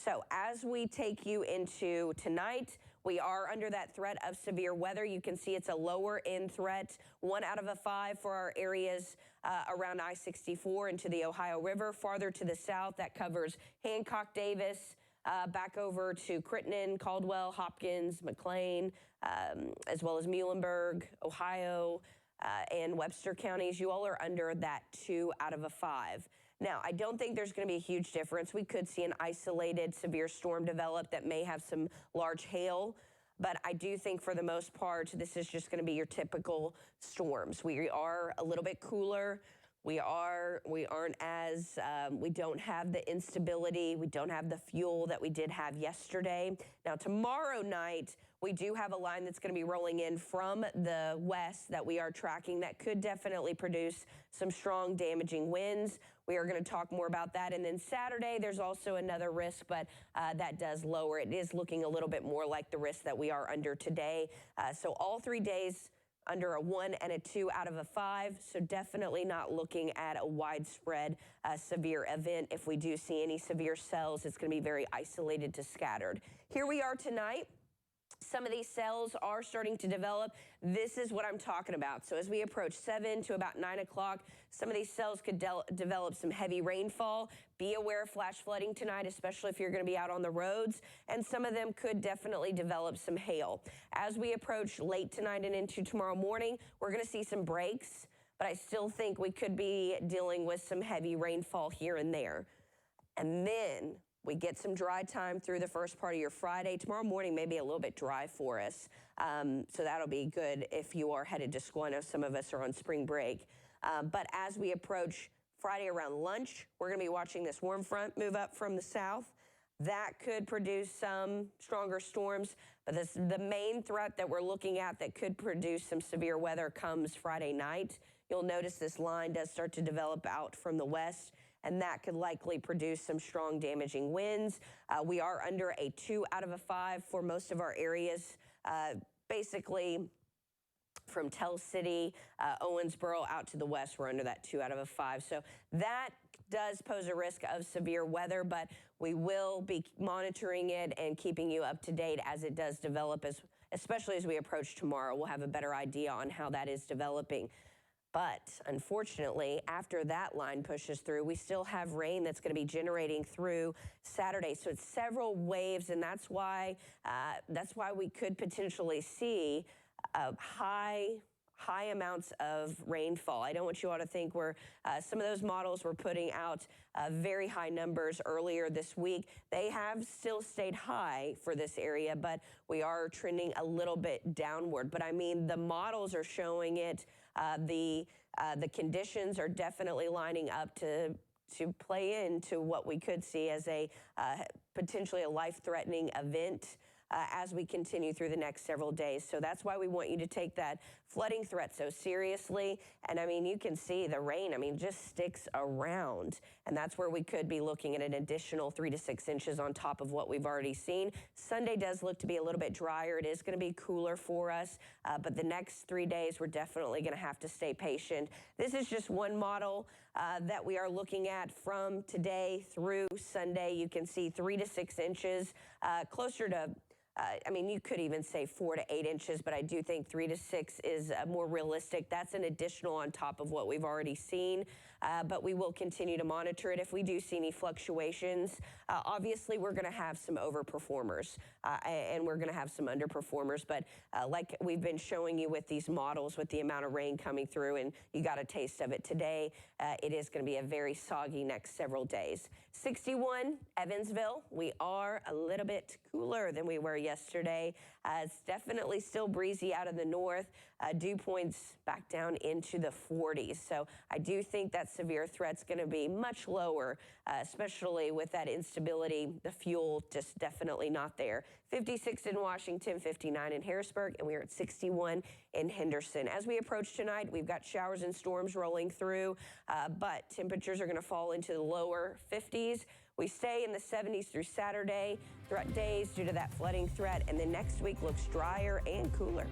So as we take you into tonight, we are under that threat of severe weather. You can see it's a lower end threat, 1 out of 5 for our areas around I-64 into the Ohio River. Farther to the south, that covers Hancock, Davis, back over to Crittenden, Caldwell, Hopkins, McLean, as well as Muhlenberg, Ohio, and Webster counties. You all are under that 2 out of 5. Now, I don't think there's going to be a huge difference. We could see an isolated severe storm develop that may have some large hail, but I do think for the most part, this is just going to be your typical storms. We are a little bit cooler. We don't have the instability. We don't have the fuel that we did have yesterday. Now, tomorrow night, we do have a line that's going to be rolling in from the west that we are tracking that could definitely produce some strong damaging winds. We are going to talk more about that. And then Saturday, there's also another risk, but that does lower. It is looking a little bit more like the risk that we are under today. So all 3 days under a 1 and a 2 out of 5. So definitely not looking at a widespread severe event. If we do see any severe cells, it's going to be very isolated to scattered. Here we are tonight. Some of these cells are starting to develop. This is what I'm talking about. So as we approach 7 to about 9 o'clock, some of these cells could develop some heavy rainfall. Be aware of flash flooding tonight, especially if you're going to be out on the roads. And some of them could definitely develop some hail. As we approach late tonight and into tomorrow morning, we're going to see some breaks. But I still think we could be dealing with some heavy rainfall here and there. And then we get some dry time through the first part of your Friday. Tomorrow morning may be a little bit dry for us. So that'll be good if you are headed to school. I know some of us are on spring break. But as we approach Friday around lunch, we're going to be watching this warm front move up from the south. That could produce some stronger storms. But the main threat that we're looking at that could produce some severe weather comes Friday night. You'll notice this line does start to develop out from the west, and that could likely produce some strong damaging winds. We are under a 2 out of 5 for most of our areas, basically from Tell City, Owensboro out to the west, we're under that 2 out of 5. So that does pose a risk of severe weather, but we will be monitoring it and keeping you up to date as it does develop, especially as we approach tomorrow. We'll have a better idea on how that is developing. But unfortunately, after that line pushes through, we still have rain that's going to be generating through Saturday. So it's several waves, and that's why we could potentially see high amounts of rainfall. I don't want you all to think some of those models were putting out very high numbers earlier this week. They have still stayed high for this area, but we are trending a little bit downward. But I mean, the models are showing it. The conditions are definitely lining up to play into what we could see as a potentially a life-threatening event as we continue through the next several days. So that's why we want you to take that flooding threat so seriously. And I mean, you can see the rain, just sticks around. And that's where we could be looking at an additional 3 to 6 inches on top of what we've already seen. Sunday does look to be a little bit drier. It is going to be cooler for us. But the next 3 days, we're definitely going to have to stay patient. This is just one model that we are looking at from today through Sunday. You can see 3 to 6 inches, closer to you could even say 4 to 8 inches, but I do think 3 to 6 is more realistic. That's an additional on top of what we've already seen, but we will continue to monitor it. If we do see any fluctuations, obviously we're going to have some overperformers and we're going to have some underperformers, but like we've been showing you with these models, with the amount of rain coming through, and you got a taste of it today, it is going to be a very soggy next several days. 61, Evansville. We are a little bit cooler than we were yesterday. It's definitely still breezy out of the north. Dew points back down into the 40s. So I do think that severe threat's going to be much lower, especially with that instability. The fuel just definitely not there. 56 in Washington, 59 in Harrisburg, and we're at 61 in Henderson. As we approach tonight, we've got showers and storms rolling through, but temperatures are going to fall into the lower 50s. We stay in the 70s through Saturday, throughout days due to that flooding threat, and then next week looks drier and cooler.